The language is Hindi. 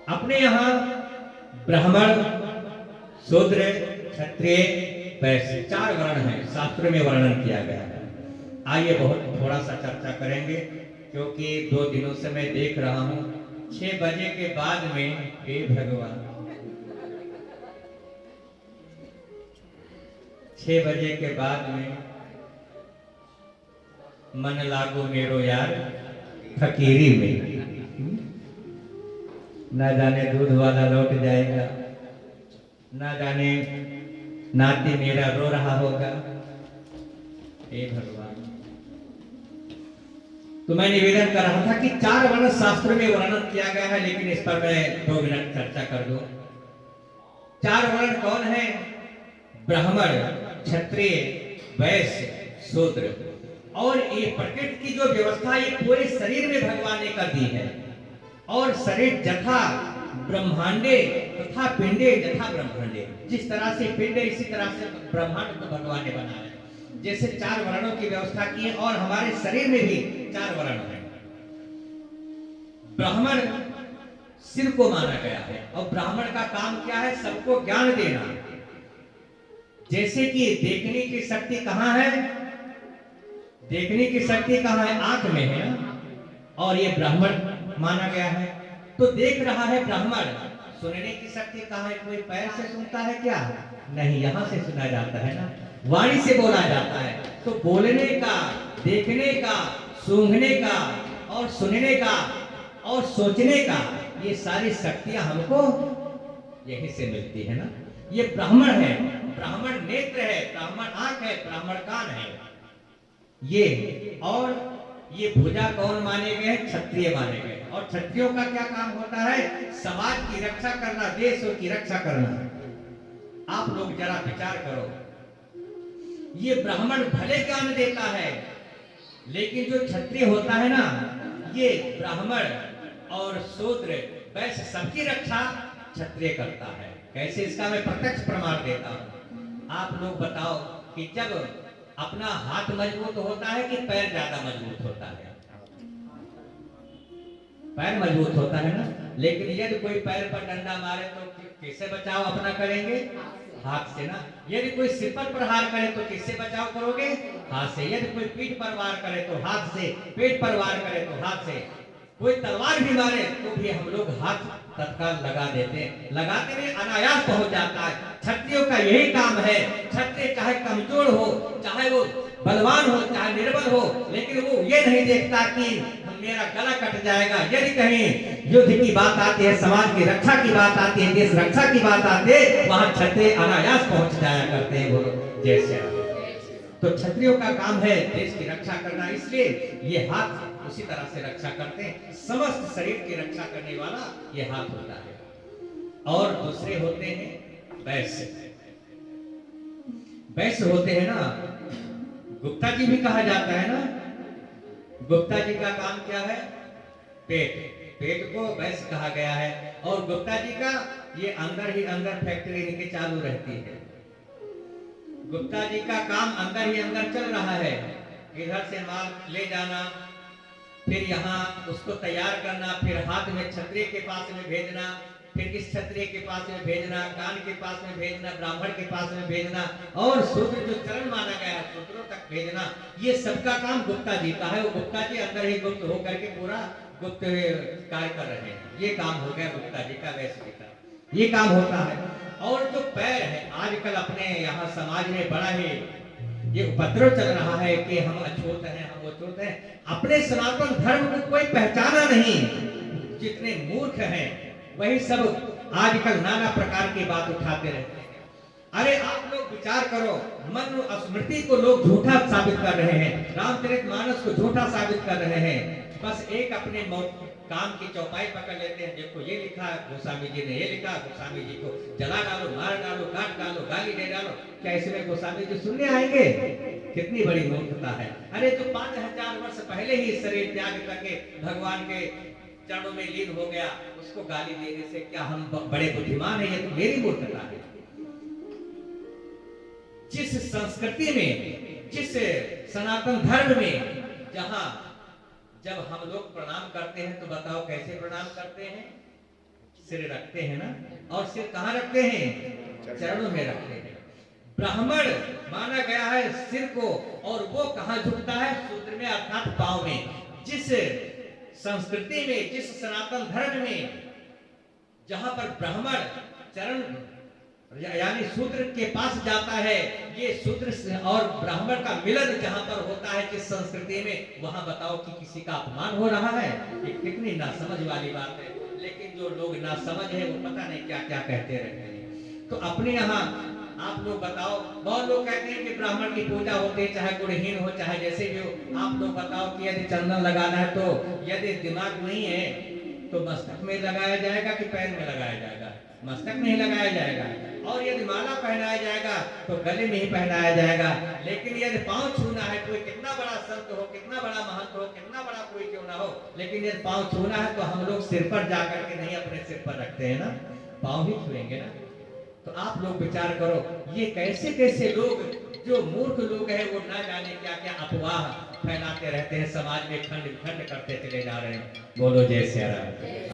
अपने यहाँ ब्राह्मण, शूद्र, क्षत्रिय, वैश्य 4 वर्ण हैं, शास्त्रों में वर्णन किया गया है। आइए बहुत थोड़ा सा चर्चा करेंगे, क्योंकि 2 दिनों से मैं देख रहा हूँ 6 बजे के बाद में, हे भगवान, 6 बजे के बाद में मन लागू मेरो यार फकीरी में, ना जाने दूध वाला लौट जाएगा, ना जाने नाती मेरा रो रहा होगा। हे भगवान, तो मैं निवेदन कर रहा था कि 4 वर्ण शास्त्र में वर्णन किया गया है, लेकिन इस पर मैं 2 मिनट चर्चा कर दूं। 4 वर्ण कौन है? ब्राह्मण, क्षत्रिय, वैश्य, शूद्र। और ये प्रकृति की जो व्यवस्था ये पूरे शरीर में भगवान ने कर दी है। और शरीर जथा ब्रह्मांडे तथा पिंडे जथा ब्रह्मांडे, जिस तरह से पिंड इसी तरह से ब्रह्मांड को भगवान ने बनाया है। जैसे 4 वर्णों की व्यवस्था की है, और हमारे शरीर में भी 4 वर्ण हैं। ब्राह्मण सिर को माना गया है, और ब्राह्मण का काम क्या है? सबको ज्ञान देना। जैसे कि देखने की शक्ति कहाँ है? देखने की शक्ति कहाँ है? आंख में है ना, और ये ब्राह्मण माना गया है। तो देख रहा है ब्राह्मण। सुनने की शक्ति कहाँ है? कोई पैर से सुनता है क्या? नहीं, यहाँ से सुना जाता है ना, वाणी से बोला जाता है। तो बोलने का, देखने का, सूंघने का और सुनने का और सोचने का, ये सारी शक्तियां हमको यहीं से मिलती है ना। ये ब्राह्मण है, ब्राह्मण नेत्र है, ब्राह्मण आंख है, ब्राह्मण कान है ये। और ये भुजा कौन माने गए? क्षत्रिय माने गए। और क्षत्रियों का क्या काम होता है? समाज की रक्षा करना, देश की रक्षा करना। आप लोग जरा विचार करो, ये ब्राह्मण भले ज्ञान देता है, लेकिन जो क्षत्रिय होता है ना, ये ब्राह्मण और शूद्र, वैश्य सबकी रक्षा क्षत्रिय करता है। कैसे? इसका मैं प्रत्यक्ष प्रमाण देता हूं। आप लोग बताओ कि जब अपना हाथ मजबूत होता है कि पैर ज्यादा मजबूत होता है? पैर मजबूत होता है ना। लेकिन यदि कोई पैर पर डंडा मारे तो कैसे बचाव अपना करेंगे? हाथ से ना। यदि कोई सिर पर प्रहार करे तो किससे बचाव करोगे? हाथ से। यदि कोई पीठ पर वार करे तो हाथ से, पेट पर वार करे तो हाथ से। कोई तलवार भी मारे तो भी हम लोग हाथ तत्काल लगा देते हैं, लगाते हुए अनायास पहुंच जाता है। क्षत्रियों का यही काम है। क्षत्रिय चाहे कमजोर हो, चाहे वो बलवान हो, चाहे निर्बल हो, लेकिन वो ये नहीं देखता कि मेरा गला कट जाएगा। यदि कहीं युद्ध की बात आती है, समाज की रक्षा की बात आती है, देश रक्षा की बात आती है, वहां क्षत्रिय अनायास पहुंच जाया करते हैं। बोलो जैसे। तो क्षत्रियों का काम है देश की रक्षा करना, इसलिए ये हाथ उसी तरह से रक्षा करते हैं। समस्त शरीर की रक्षा करने वाला ये हाथ होता है। और दूसरे होते हैं वैश्य। वैश्य होते हैं ना, गुप्ता जी भी कहा जाता है ना। गुप्ता जी का काम क्या है? पेट। पेट को वैश्य कहा गया है। और गुप्ता जी का ये अंदर ही अंदर फैक्ट्री इनकी चालू रहती है। गुप्ता जी का काम अंदर ही अंदर चल रहा है। इधर से माल ले जाना, फिर यहाँ उसको तैयार करना, फिर हाथ में क्षत्रिय के पास में भेजना, फिर इस क्षत्रिय के पास में भेजना, कान के पास में भेजना, ब्राह्मण के पास में भेजना, और शूद्र जो चरण माना गया है शूद्रों तक भेजना। ये सबका काम गुप्ता जी का है। वो गुप्ता जी अंदर ही गुप्त होकर के पूरा गुप्त कार्य कर रहे हैं। ये काम हो गया गुप्ता जी का, वैश्य जी का ये काम होता है। और जो पैर है, आजकल अपने यहाँ समाज में बड़ा ही ये उपद्रव चल रहा है कि हम अछूत हैं, हम अछूत हैं। अपने सनातन धर्म को कोई पहचाना नहीं। जितने मूर्ख हैं वही सब आजकल नाना प्रकार की बात उठाते रहते हैं। अरे आप लोग विचार करो, मनु स्मृति को लोग झूठा साबित कर रहे हैं, रामचरितमानस को झूठा साबित कर रहे हैं। बस एक अपने काम की चौपाई पकड़ लेते हैं। देखो ये लिखा गोस्वामी जी ने, ये लिखा गोस्वामी जी को जला डालो, मार डालो, काट डालो, गाली दे डालो। क्या इसमें गोस्वामी जी सुनने आएंगे? कितनी बड़ी मूर्खता है। अरे जो 5000 वर्ष पहले ही शरीर त्याग करके भगवान के चरणों में लीन हो गया, उसको गाली देने से क्या हम बड़े बुद्धिमान हैं? ये तो मेरी मूर्खता है। जिस संस्कृति में, जिस सनातन धर्म में, जहां जब हम लोग प्रणाम करते हैं तो बताओ कैसे प्रणाम करते हैं? सिर रखते हैं ना, और सिर कहाँ रखते हैं? चरणों में रखते हैं। ब्राह्मण माना गया है सिर को, और वो कहाँ झुकता है? शूद्र में, अर्थात पांव में। जिस संस्कृति में, जिस सनातन धर्म में जहां पर ब्राह्मण चरण यानी शूद्र के पास जाता है, ये शूद्र और ब्राह्मण का मिलन जहां पर होता है जिस संस्कृति में, वहां बताओ कि किसी का अपमान हो रहा है? ये कितनी नासमझ वाली बात है। लेकिन जो लोग नासमझ है वो पता नहीं क्या क्या कहते रहते हैं। तो अपने यहाँ आप लोग बताओ, बहुत लोग कहते हैं कि ब्राह्मण की पूजा होती है, चाहे गुणहीन हो चाहे जैसे भी हो। आप लोग बताओ कि यदि चंदन लगाना है तो यदि दिमाग नहीं है तो मस्तक में लगाया जाएगा कि पैर में लगाया जाएगा? मस्तक में ही लगाया जाएगा। और यदि माला पहनाया जाएगा तो गले में ही पहनाया जाएगा। लेकिन यदि पांव छूना है, कोई कितना बड़ा संत हो, कितना बड़ा महंत हो, कितना बड़ा कोई क्यों ना हो, लेकिन यदि पांव छूना है तो हम लोग सिर पर जाकर के नहीं अपने सिर पर रखते हैं ना, पांव ही छुएंगे ना। तो आप लोग विचार करो, ये कैसे कैसे लोग, जो मूर्ख लोग हैं, वो ना जाने क्या क्या अफवाह फैलाते रहते हैं, समाज में खंड खंड करते चले जा रहे हैं। बोलो जय सिया राम।